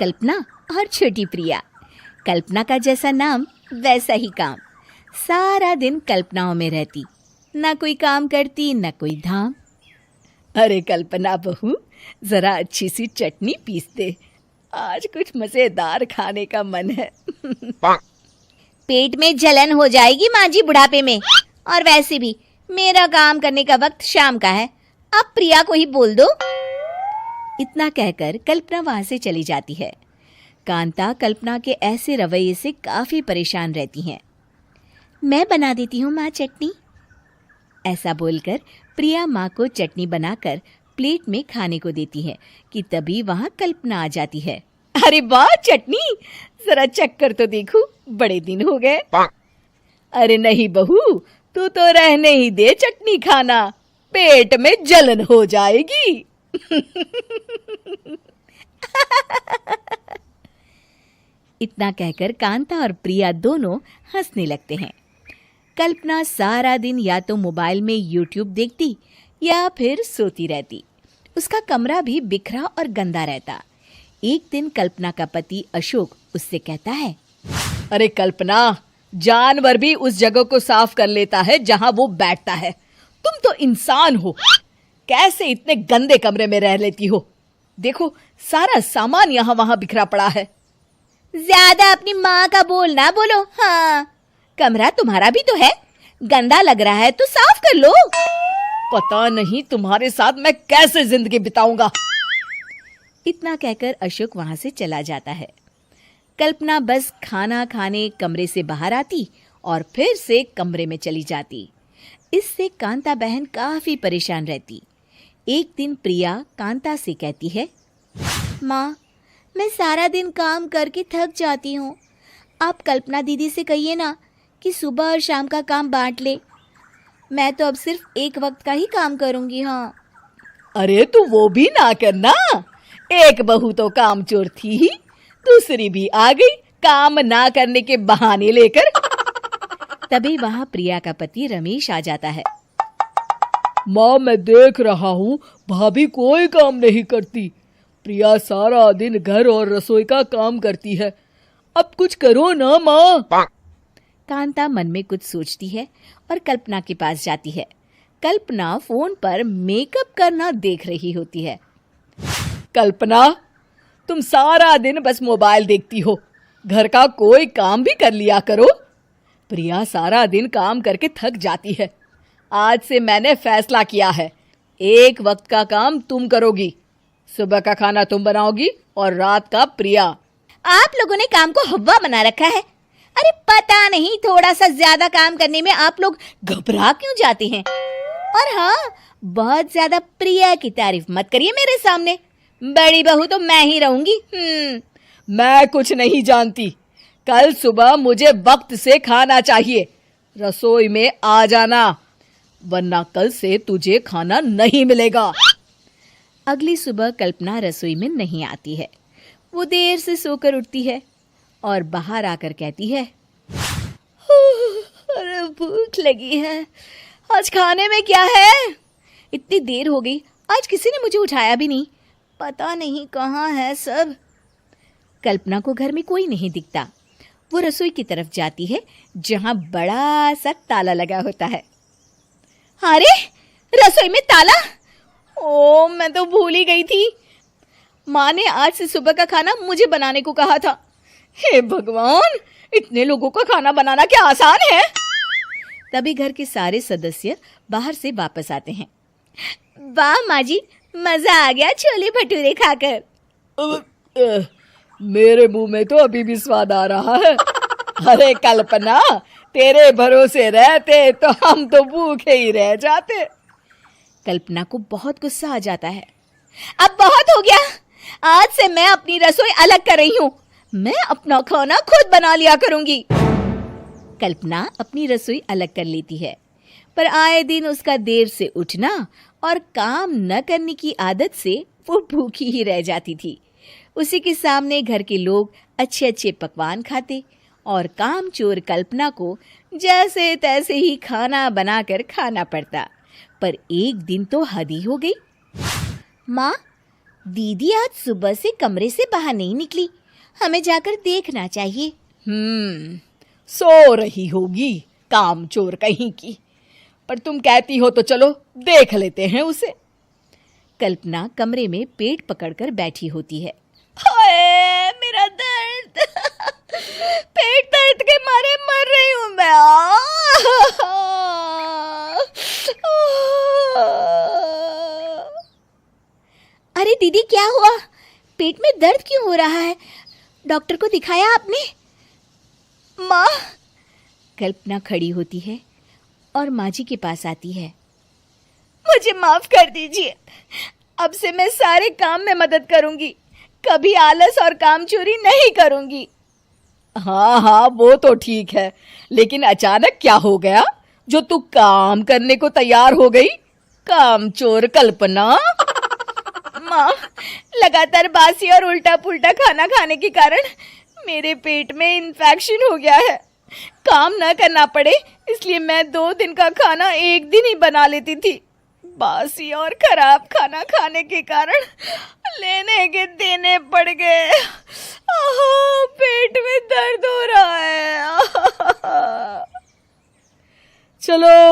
कल्पना और छोटी प्रिया। कल्पना का जैसा नाम वैसा ही काम। सारा दिन कल्पनाओं में रहती, ना कोई काम करती ना कोई धाम। अरे कल्पना बहू, जरा अच्छी सी चटनी पीस दे, आज कुछ मजेदार खाने का मन है। पेट में जलन हो जाएगी माँ जी बुढ़ापे में, और वैसे भी मेरा काम करने का वक्त शाम का है, अब प्रिया को ही बोल दो। इतना कहकर कल्पना वहां से चली जाती है। कांता कल्पना के ऐसे रवैये से काफी परेशान रहती हैं। मैं बना देती हूँ माँ चटनी, ऐसा बोलकर प्रिया माँ को चटनी बनाकर प्लेट में खाने को देती है कि तभी वहां कल्पना आ जाती है। अरे वाह चटनी, जरा चख कर तो देखूं, बड़े दिन हो गए। अरे नहीं बहू, तू तो रहने ही दे चटनी खाना, पेट में जलन हो जाएगी। इतना कहकर कांता और प्रिया दोनों हंसने लगते हैं। कल्पना सारा दिन या तो मोबाइल में यूट्यूब देखती या फिर सोती रहती। उसका कमरा भी बिखरा और गंदा रहता। एक दिन कल्पना का पति अशोक उससे कहता है, अरे कल्पना, जानवर भी उस जगह को साफ कर लेता है जहां वो बैठता है, तुम तो इंसान हो, कैसे इतने गंदे कमरे में रह लेती हो? देखो सारा सामान यहाँ वहां बिखरा पड़ा है। ज्यादा अपनी माँ का बोल ना बोलो। हाँ, कमरा तुम्हारा भी तो है, गंदा लग रहा है तो साफ कर लो। पता नहीं तुम्हारे साथ मैं कैसे जिंदगी बिताऊंगा। इतना कहकर अशोक वहां से चला जाता है। कल्पना बस खाना खाने कमरे से बाहर आती और फिर से कमरे में चली जाती। इससे कांता बहन काफी परेशान रहती। एक दिन प्रिया कांता से कहती है, माँ, मैं सारा दिन काम करके थक जाती हूँ, आप कल्पना दीदी से कहिए ना कि सुबह और शाम का काम बांट ले, मैं तो अब सिर्फ एक वक्त का ही काम करूँगी। हाँ। अरे तू वो भी ना करना, एक बहू तो कामचोर थी ही, दूसरी भी आ गई काम ना करने के बहाने लेकर। तभी वहां प्रिया का पति रमेश आ जाता है। माँ, मैं देख रहा हूँ भाभी कोई काम नहीं करती, प्रिया सारा दिन घर और रसोई का काम करती है, अब कुछ करो ना माँ। कांता मन में कुछ सोचती है और कल्पना के पास जाती है। कल्पना फोन पर मेकअप करना देख रही होती है। कल्पना, तुम सारा दिन बस मोबाइल देखती हो, घर का कोई काम भी कर लिया करो। प्रिया सारा दिन काम करके थक जाती है। आज से मैंने फैसला किया है, एक वक्त का काम तुम करोगी, सुबह का खाना तुम बनाओगी और रात का प्रिया। आप लोगों ने काम को हवा बना रखा है। अरे पता नहीं थोड़ा सा ज्यादा काम करने में आप लोग घबरा क्यों जाते हैं। और हाँ, बहुत ज्यादा प्रिया की तारीफ मत करिए मेरे सामने, बड़ी बहू तो मैं ही रहूंगी। मैं कुछ नहीं जानती, कल सुबह मुझे वक्त से खाना चाहिए, रसोई में आ जाना, वरना कल से तुझे खाना नहीं मिलेगा। अगली सुबह कल्पना रसोई में नहीं आती है। वो देर से सोकर उठती है और बाहर आकर कहती है, अरे भूख लगी है, आज खाने में क्या है? इतनी देर हो गई, आज किसी ने मुझे उठाया भी नहीं, पता नहीं कहाँ है सब। कल्पना को घर में कोई नहीं दिखता। वो रसोई की तरफ जाती है जहां बड़ा सा ताला लगा होता है। अरे रसोई में ताला! ओ, मैं तो भूल ही गई थी। माँ ने आज से सुबह का खाना मुझे बनाने को कहा था। हे भगवान, इतने लोगों का खाना बनाना क्या आसान है? तभी घर के सारे सदस्य बाहर से वापस आते हैं। वाह माँ जी, मजा आ गया छोले भटूरे खाकर। मेरे मुंह में तो अभी भी स्वाद आ रहा है। अरे कल्पना, तेरे भरोसे रहते तो हम तो भूखे ही रह जाते। कल्पना को बहुत गुस्सा आ जाता है। अब बहुत हो गया, आज से मैं अपनी रसोई अलग कर रही हूँ, मैं अपना खाना खुद बना लिया करूंगी। कल्पना अपनी रसोई अलग कर लेती है, पर आए दिन उसका देर से उठना और काम न करने की आदत से वो भूखी ही रह जाती थी। उसी के सामने घर के लोग अच्छे अच्छे पकवान खाते और कामचोर कल्पना को जैसे तैसे ही खाना बनाकर खाना पड़ता। पर एक दिन तो हद ही हो गई। माँ, दीदी आज सुबह से कमरे से बाहर नहीं निकली, हमें जाकर देखना चाहिए। सो रही होगी कामचोर कहीं की। पर तुम कहती हो तो चलो देख लेते हैं उसे। कल्पना कमरे में पेट पकड़कर बैठी होती है। हाय मेरा दर्द, पेट दर्द के मारे मर रही हूं मैं। अरे दीदी क्या हुआ? पेट में दर्द क्यों हो रहा है? डॉक्टर को दिखाया आपने? माँ, कल्पना खड़ी होती है और माँ जी के पास आती है। मुझे माफ कर दीजिए, अब से मैं सारे काम में मदद करूंगी, कभी आलस और काम चोरी नहीं करूंगी। हाँ हाँ वो तो ठीक है, लेकिन अचानक क्या हो गया जो तू काम करने को तैयार हो गई? कामचोर कल्पना। माँ, लगातार बासी और उल्टा पुल्टा खाना खाने के कारण मेरे पेट में इन्फेक्शन हो गया है। काम न करना पड़े इसलिए मैं 2 दिन का खाना एक दिन ही बना लेती थी। बासी और खराब खाना खाने के कारण लेने के देने पड़ गए। पेट में दर्द हो रहा है। चलो